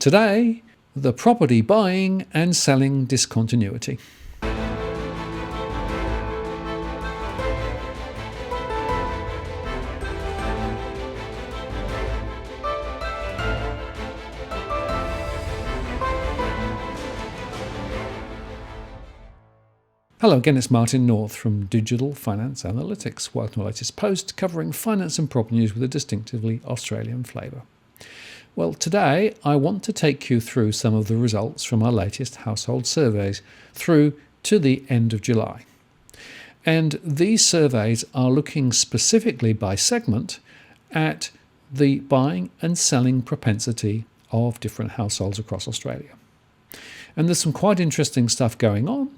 Today, the property buying and selling discontinuity. Hello again, it's Martin North from Digital Finance Analytics. Welcome to the latest post covering finance and property news with a distinctively Australian flavour. Well, today I want to take you through some of the results from our latest household surveys through to the end of July. And these surveys are looking specifically by segment at the buying and selling propensity of different households across Australia. And there's some quite interesting stuff going on.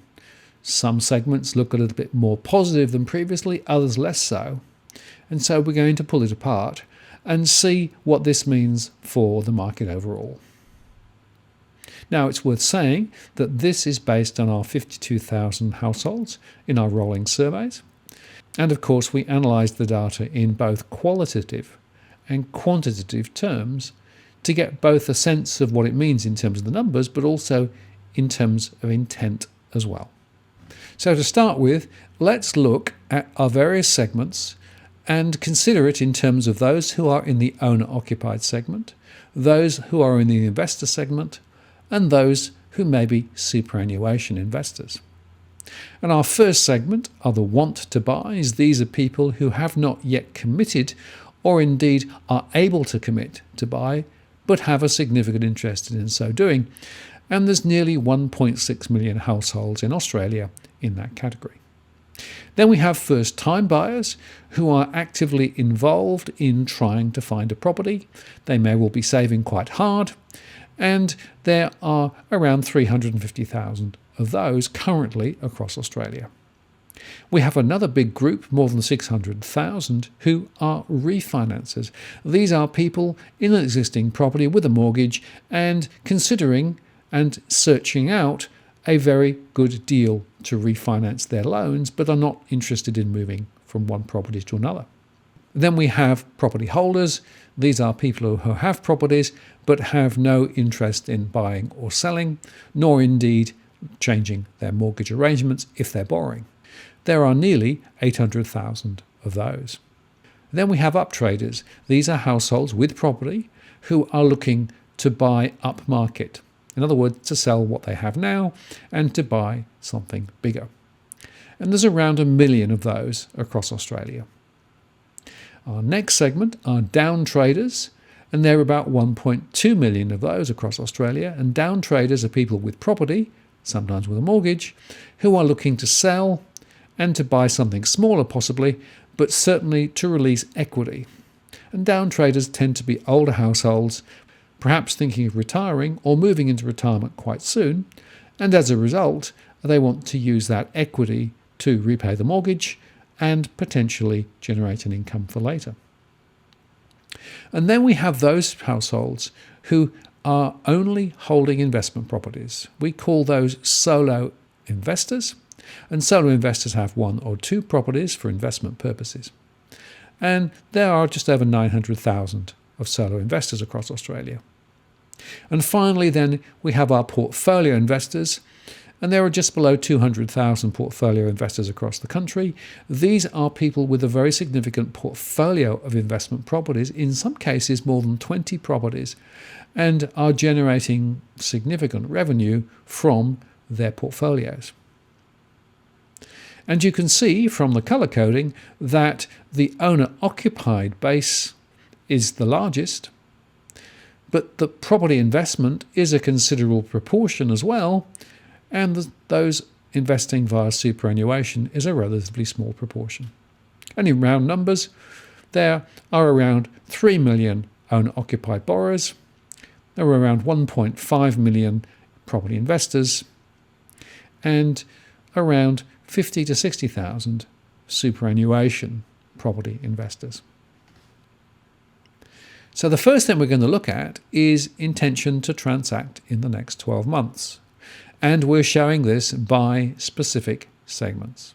Some segments look a little bit more positive than previously, others less so. And so we're going to pull it apart and see what this means for the market overall. Now, it's worth saying that this is based on our 52,000 households in our rolling surveys. And of course, we analysed the data in both qualitative and quantitative terms to get both a sense of what it means in terms of the numbers, but also in terms of intent as well. So to start with, let's look at our various segments and consider it in terms of those who are in the owner-occupied segment, those who are in the investor segment, and those who may be superannuation investors. And our first segment are the want to buys. These are people who have not yet committed or indeed are able to commit to buy, but have a significant interest in so doing. And there's nearly 1.6 million households in Australia in that category. Then we have first-time buyers who are actively involved in trying to find a property. They may well be saving quite hard, and there are around 350,000 of those currently across Australia. We have another big group, more than 600,000, who are refinancers. These are people in an existing property with a mortgage and considering and searching out a very good deal to refinance their loans, but are not interested in moving from one property to another. Then we have property holders. These are people who have properties but have no interest in buying or selling, nor indeed changing their mortgage arrangements if they're borrowing. There are nearly 800,000 of those. Then we have uptraders. These are households with property who are looking to buy upmarket. In other words, to sell what they have now and to buy something bigger. And there's around 1 million of those across Australia. Our next segment are down traders, and there are about 1.2 million of those across Australia. And down traders are people with property, sometimes with a mortgage, who are looking to sell and to buy something smaller possibly, but certainly to release equity. And down traders tend to be older households, perhaps thinking of retiring or moving into retirement quite soon, and as a result, they want to use that equity to repay the mortgage and potentially generate an income for later. And then we have those households who are only holding investment properties. We call those solo investors, and solo investors have 1 or 2 properties for investment purposes. And there are just over 900,000 of solo investors across Australia. And finally, then, we have our portfolio investors, and there are just below 200,000 portfolio investors across the country. These are people with a very significant portfolio of investment properties, in some cases more than 20 properties, and are generating significant revenue from their portfolios. And you can see from the colour coding that the owner-occupied base is the largest, but the property investment is a considerable proportion as well, and those investing via superannuation is a relatively small proportion. And in round numbers, there are around 3 million owner-occupied borrowers, there are around 1.5 million property investors, and around 50 to 60,000 superannuation property investors. So the first thing we're going to look at is intention to transact in the next 12 months. And we're showing this by specific segments.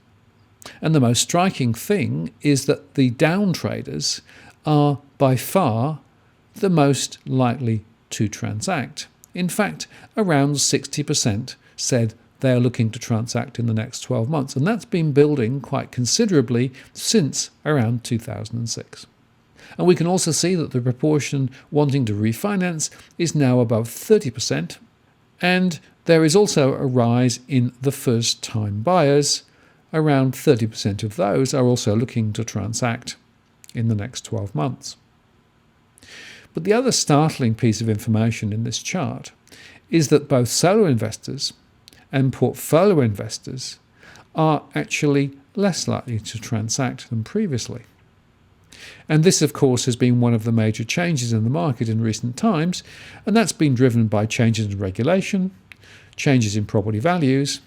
And the most striking thing is that the down traders are by far the most likely to transact. In fact, around 60% said they are looking to transact in the next 12 months, and that's been building quite considerably since around 2006. And we can also see that the proportion wanting to refinance is now above 30%, and there is also a rise in the first-time buyers. Around 30% of those are also looking to transact in the next 12 months. But the other startling piece of information in this chart is that both solo investors and portfolio investors are actually less likely to transact than previously. And this, of course, has been one of the major changes in the market in recent times, and that's been driven by changes in regulation, changes in property values,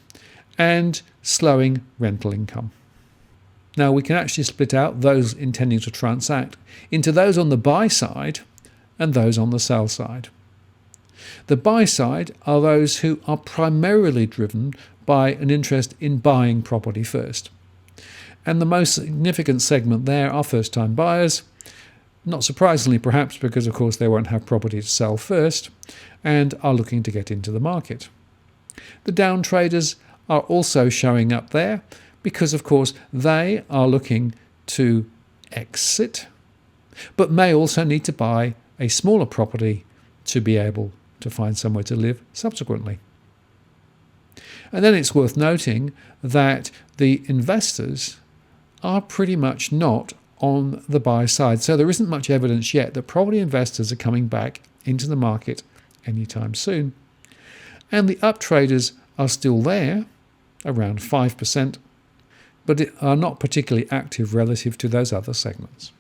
and slowing rental income. Now, we can actually split out those intending to transact into those on the buy side and those on the sell side. The buy side are those who are primarily driven by an interest in buying property first. And the most significant segment there are first-time buyers, not surprisingly perhaps because of course they won't have property to sell first and are looking to get into the market. The down traders are also showing up there because of course they are looking to exit, but may also need to buy a smaller property to be able to find somewhere to live subsequently. And then it's worth noting that the investors are pretty much not on the buy side. So there isn't much evidence yet that property investors are coming back into the market anytime soon. And the up traders are still there, around 5%, but are not particularly active relative to those other segments.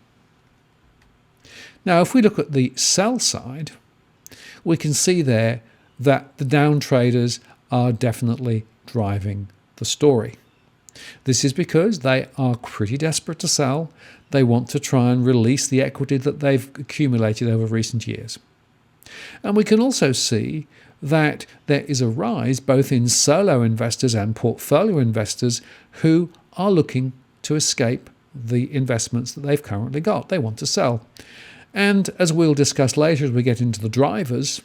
Now, if we look at the sell side, we can see there that the down traders are definitely driving the story. This is because they are pretty desperate to sell. They want to try and release the equity that they've accumulated over recent years. And we can also see that there is a rise both in solo investors and portfolio investors who are looking to escape the investments that they've currently got. They want to sell. And as we'll discuss later as we get into the drivers,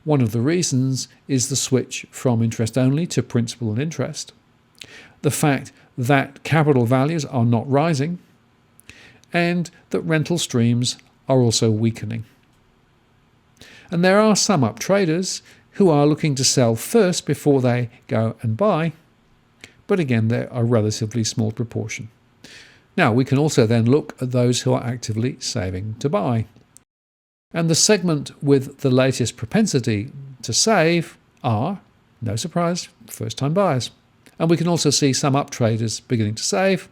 one of the reasons is the switch from interest only to principal and interest, the fact that capital values are not rising, and that rental streams are also weakening. And there are some up traders who are looking to sell first before they go and buy, but again, they're a relatively small proportion. Now, we can also then look at those who are actively saving to buy. And the segment with the latest propensity to save are, no surprise, first-time buyers. And we can also see some up traders beginning to save,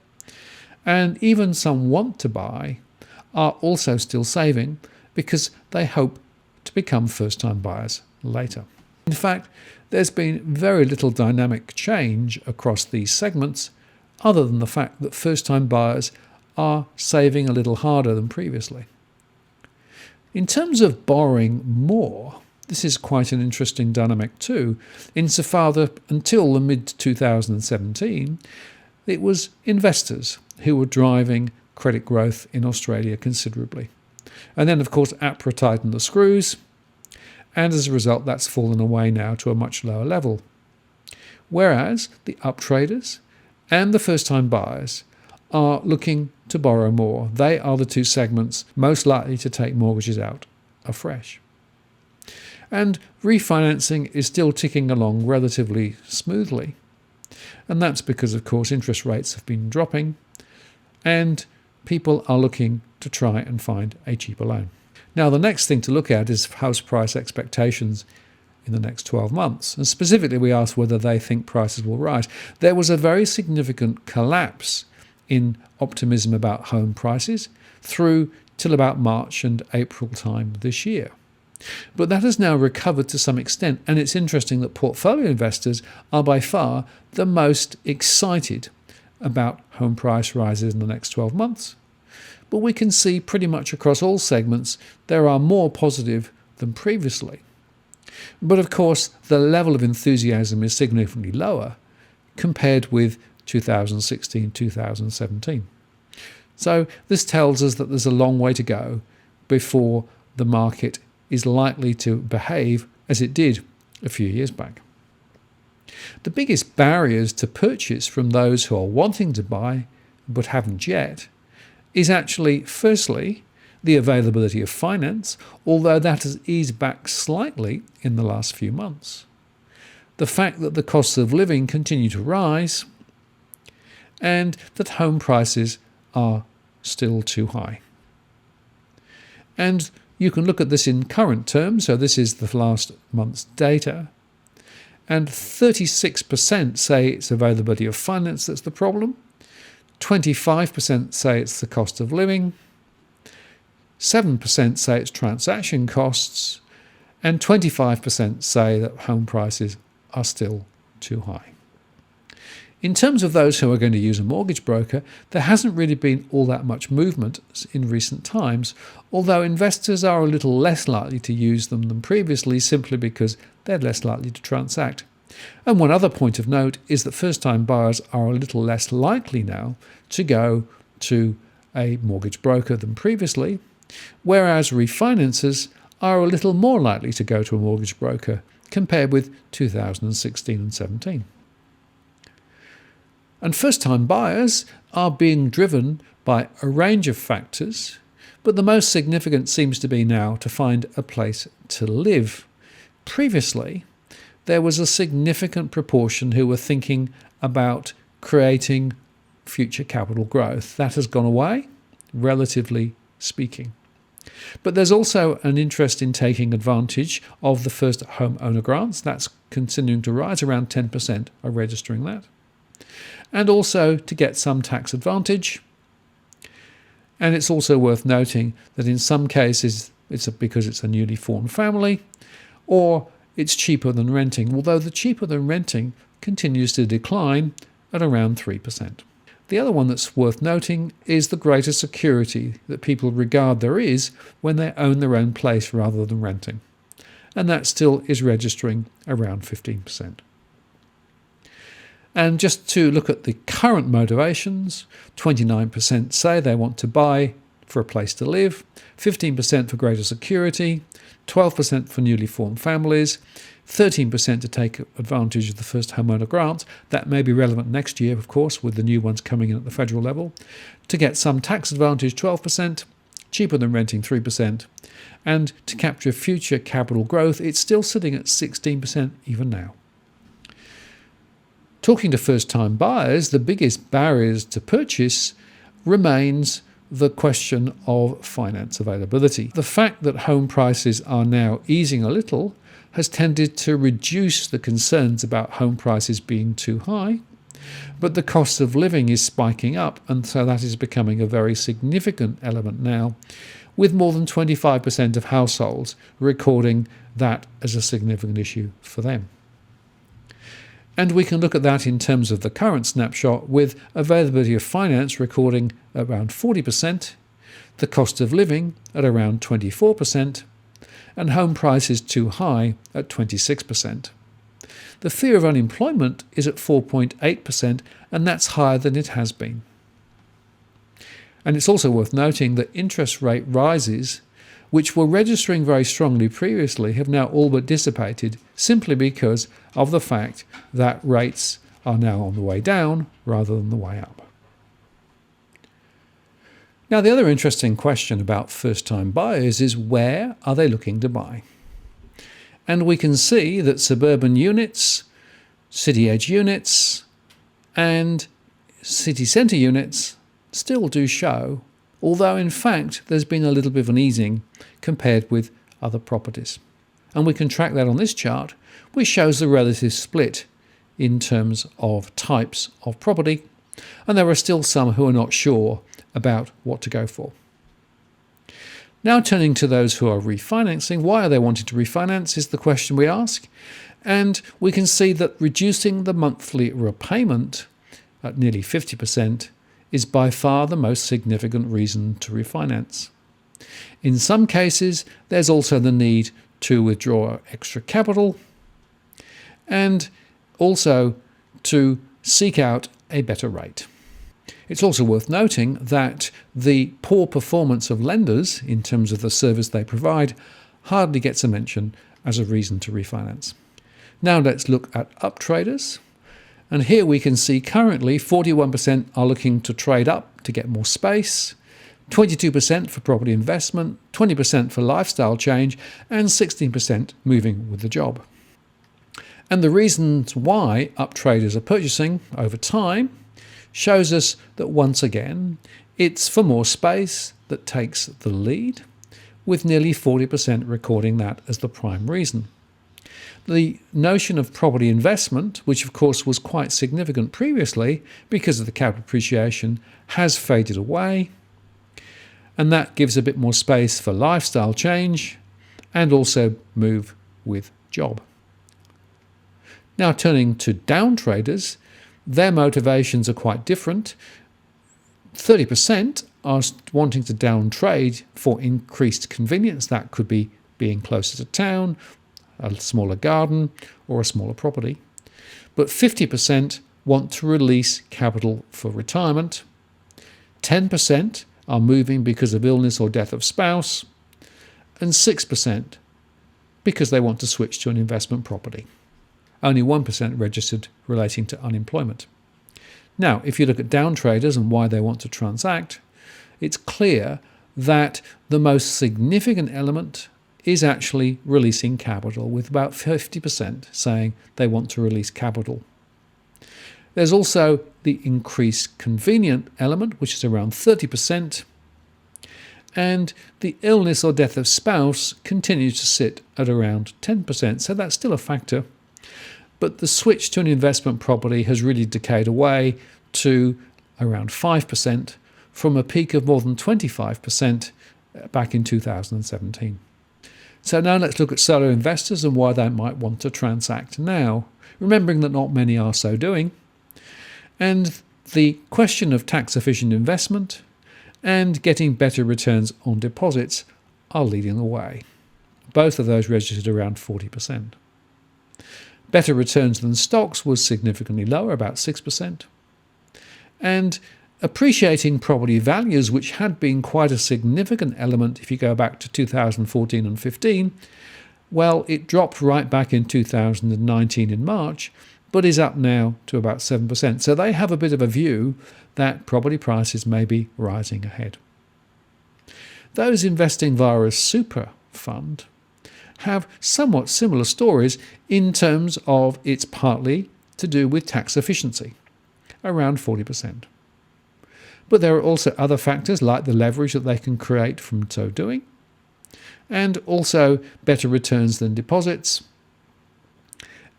and even some want to buy are also still saving because they hope to become first-time buyers later. In fact, there's been very little dynamic change across these segments other than the fact that first-time buyers are saving a little harder than previously. In terms of borrowing more, this is quite an interesting dynamic too, insofar that until the mid-2017, it was investors who were driving credit growth in Australia considerably. And then, of course, APRA tightened the screws, and as a result, that's fallen away now to a much lower level. Whereas the up traders and the first-time buyers are looking to borrow more. They are the two segments most likely to take mortgages out afresh. And refinancing is still ticking along relatively smoothly. And that's because, of course, interest rates have been dropping and people are looking to try and find a cheaper loan. Now, the next thing to look at is house price expectations in the next 12 months. And specifically, we asked whether they think prices will rise. There was a very significant collapse in optimism about home prices through till about March and April time this year. But that has now recovered to some extent, and it's interesting that portfolio investors are by far the most excited about home price rises in the next 12 months. But we can see pretty much across all segments there are more positive than previously. But of course, the level of enthusiasm is significantly lower compared with 2016-2017. So this tells us that there's a long way to go before the market is likely to behave as it did a few years back. The biggest barriers to purchase from those who are wanting to buy but haven't yet is actually, firstly, the availability of finance, although that has eased back slightly in the last few months. The fact that the costs of living continue to rise, and that home prices are still too high. And you can look at this in current terms, so this is the last month's data, and 36% say it's availability of finance that's the problem, 25% say it's the cost of living, 7% say it's transaction costs, and 25% say that home prices are still too high. In terms of those who are going to use a mortgage broker, there hasn't really been all that much movement in recent times, although investors are a little less likely to use them than previously simply because they're less likely to transact. And one other point of note is that first-time buyers are a little less likely now to go to a mortgage broker than previously, whereas refinancers are a little more likely to go to a mortgage broker compared with 2016 and 17. And first-time buyers are being driven by a range of factors, but the most significant seems to be now to find a place to live. Previously, there was a significant proportion who were thinking about creating future capital growth. That has gone away, relatively speaking. But there's also an interest in taking advantage of the first home owner grants. That's continuing to rise. Around 10% are registering that. And also to get some tax advantage. And it's also worth noting that in some cases it's because it's a newly formed family, or it's cheaper than renting, although the cheaper than renting continues to decline at around 3%. The other one that's worth noting is the greater security that people regard there is when they own their own place rather than renting. And that still is registering around 15%. And just to look at the current motivations, 29% say they want to buy for a place to live, 15% for greater security, 12% for newly formed families, 13% to take advantage of the first homeowner grant. That may be relevant next year, of course, with the new ones coming in at the federal level. To get some tax advantage, 12%, cheaper than renting, 3%. And to capture future capital growth, it's still sitting at 16% even now. Talking to first-time buyers, the biggest barriers to purchase remains the question of finance availability. The fact that home prices are now easing a little has tended to reduce the concerns about home prices being too high, but the cost of living is spiking up, and so that is becoming a very significant element now, with more than 25% of households recording that as a significant issue for them. And we can look at that in terms of the current snapshot, with availability of finance recording around 40%, the cost of living at around 24%, and home prices too high at 26%. The fear of unemployment is at 4.8%, and that's higher than it has been. And it's also worth noting that interest rate rises, which were registering very strongly previously, have now all but dissipated simply because of the fact that rates are now on the way down rather than the way up. Now, the other interesting question about first-time buyers is, where are they looking to buy? And we can see that suburban units, city edge units, and city centre units still do show, although in fact there's been a little bit of an easing compared with other properties. And we can track that on this chart, which shows the relative split in terms of types of property, and there are still some who are not sure about what to go for. Now turning to those who are refinancing, why are they wanting to refinance is the question we ask, and we can see that reducing the monthly repayment at nearly 50% is by far the most significant reason to refinance. In some cases, there's also the need to withdraw extra capital and also to seek out a better rate. It's also worth noting that the poor performance of lenders in terms of the service they provide hardly gets a mention as a reason to refinance. Now let's look at up traders. And here we can see currently 41% are looking to trade up to get more space, 22% for property investment, 20% for lifestyle change, and 16% moving with the job. And the reasons why up traders are purchasing over time shows us that once again, it's for more space that takes the lead, with nearly 40% recording that as the prime reason. The notion of property investment, which of course was quite significant previously because of the capital appreciation, has faded away, and that gives a bit more space for lifestyle change and also move with job. Now turning to down traders, their motivations are quite different. 30% are wanting to down trade for increased convenience. That could be being closer to town, a smaller garden, or a smaller property. But 50% want to release capital for retirement. 10% are moving because of illness or death of spouse, and 6% because they want to switch to an investment property. Only 1% registered relating to unemployment. Now, if you look at down traders and why they want to transact, it's clear that the most significant element is actually releasing capital, with about 50% saying they want to release capital. There's also the increased convenient element, which is around 30%, and the illness or death of spouse continues to sit at around 10%, so that's still a factor. But the switch to an investment property has really decayed away to around 5% from a peak of more than 25% back in 2017. So now let's look at solo investors and why they might want to transact now, remembering that not many are so doing. And the question of tax-efficient investment and getting better returns on deposits are leading the way. Both of those registered around 40%. Better returns than stocks was significantly lower, about 6%. And appreciating property values, which had been quite a significant element if you go back to 2014 and 15, well, it dropped right back in 2019 in March, but is up now to about 7%. So they have a bit of a view that property prices may be rising ahead. Those investing via a super fund have somewhat similar stories in terms of it's partly to do with tax efficiency, around 40%. But there are also other factors like the leverage that they can create from so doing, and also better returns than deposits,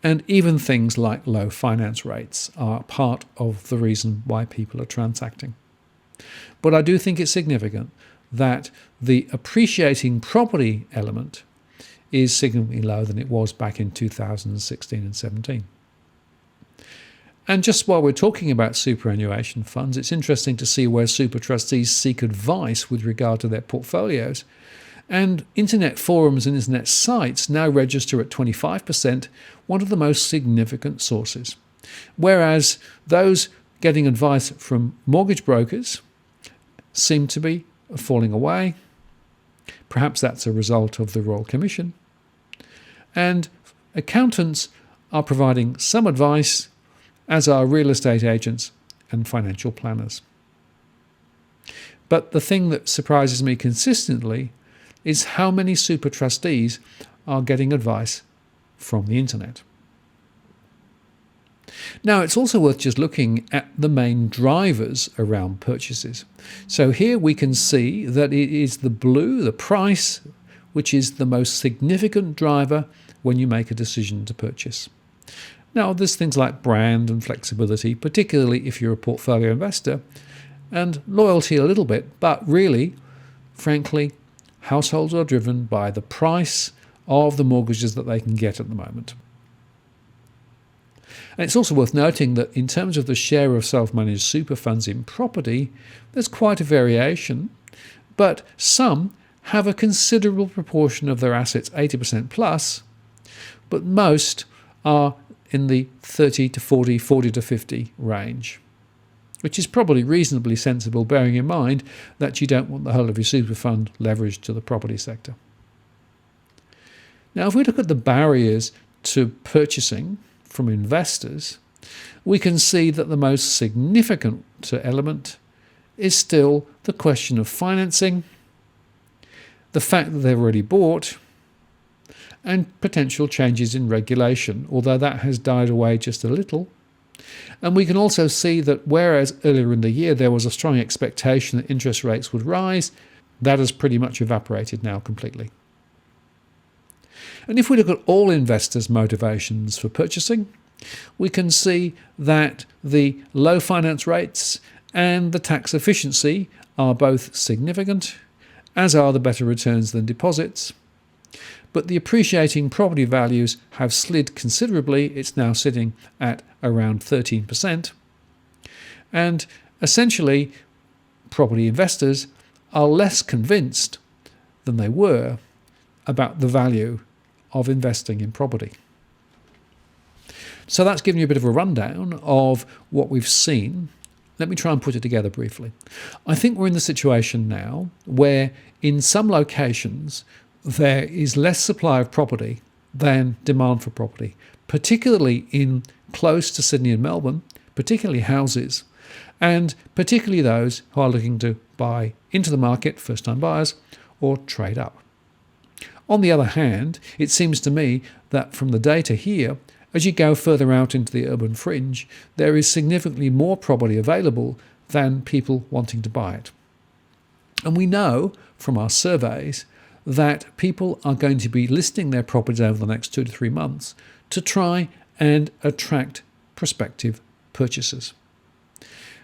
and even things like low finance rates are part of the reason why people are transacting. But I do think it's significant that the appreciating property element is significantly lower than it was back in 2016 and 17. And just while we're talking about superannuation funds, it's interesting to see where super trustees seek advice with regard to their portfolios. And internet forums and internet sites now register at 25%, one of the most significant sources. Whereas those getting advice from mortgage brokers seem to be falling away. Perhaps that's a result of the Royal Commission. And accountants are providing some advice, as are real estate agents and financial planners. But the thing that surprises me consistently is how many super trustees are getting advice from the internet. Now, it's also worth just looking at the main drivers around purchases. So here we can see that it is the blue, the price, which is the most significant driver when you make a decision to purchase. Now, there's things like brand and flexibility, particularly if you're a portfolio investor, and loyalty a little bit, but really, frankly, households are driven by the price of the mortgages that they can get at the moment. And it's also worth noting that in terms of the share of self-managed super funds in property, there's quite a variation, but some have a considerable proportion of their assets, 80% plus, but most are in the 30 to 40, 40 to 50 range, which is probably reasonably sensible, bearing in mind that you don't want the whole of your super fund leveraged to the property sector. Now, if we look at the barriers to purchasing from investors, we can see that the most significant element is still the question of financing, the fact that they've already bought, and potential changes in regulation, although that has died away just a little. And we can also see that whereas earlier in the year there was a strong expectation that interest rates would rise, that has pretty much evaporated now completely. And if we look at all investors' motivations for purchasing, we can see that the low finance rates and the tax efficiency are both significant, as are the better returns than deposits. But the appreciating property values have slid considerably. It's now sitting at around 13%. And essentially, property investors are less convinced than they were about the value of investing in property. So that's given you a bit of a rundown of what we've seen. Let me try and put it together briefly. I think we're in the situation now where in some locations there is less supply of property than demand for property, particularly in close to Sydney and Melbourne, particularly houses, and particularly those who are looking to buy into the market, first-time buyers, or trade up. On the other hand, it seems to me that from the data here, as you go further out into the urban fringe, there is significantly more property available than people wanting to buy it. And we know from our surveys that people are going to be listing their properties over the next 2 to 3 months to try and attract prospective purchasers.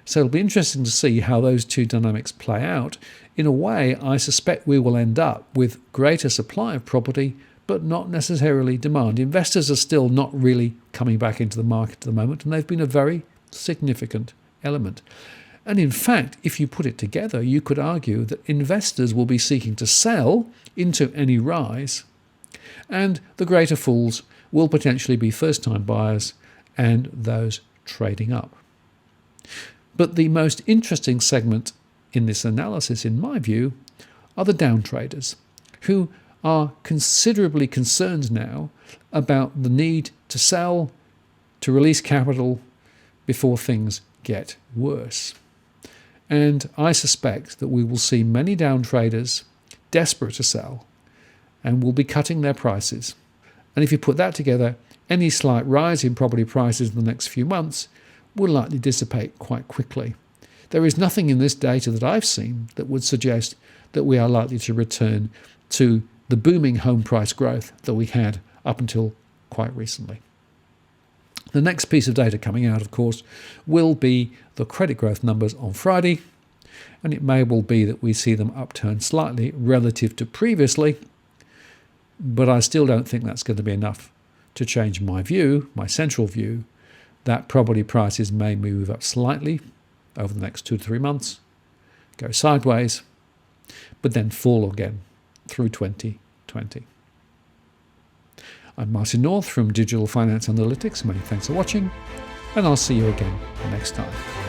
So it'll be interesting to see how those two dynamics play out. In a way, I suspect we will end up with greater supply of property, but not necessarily demand. Investors are still not really coming back into the market at the moment, and they've been a very significant element. And in fact, if you put it together, you could argue that investors will be seeking to sell into any rise, and the greater fools will potentially be first-time buyers and those trading up. But the most interesting segment in this analysis, in my view, are the down traders, who are considerably concerned now about the need to sell, to release capital before things get worse. And I suspect that we will see many down traders desperate to sell and will be cutting their prices. And if you put that together, any slight rise in property prices in the next few months will likely dissipate quite quickly. There is nothing in this data that I've seen that would suggest that we are likely to return to the booming home price growth that we had up until quite recently. The next piece of data coming out, of course, will be the credit growth numbers on Friday, and it may well be that we see them upturn slightly relative to previously, but I still don't think that's going to be enough to change my view, my central view, that property prices may move up slightly over the next 2 to 3 months, go sideways, but then fall again through 2020. I'm Martin North from Digital Finance Analytics. Many thanks for watching, and I'll see you again next time.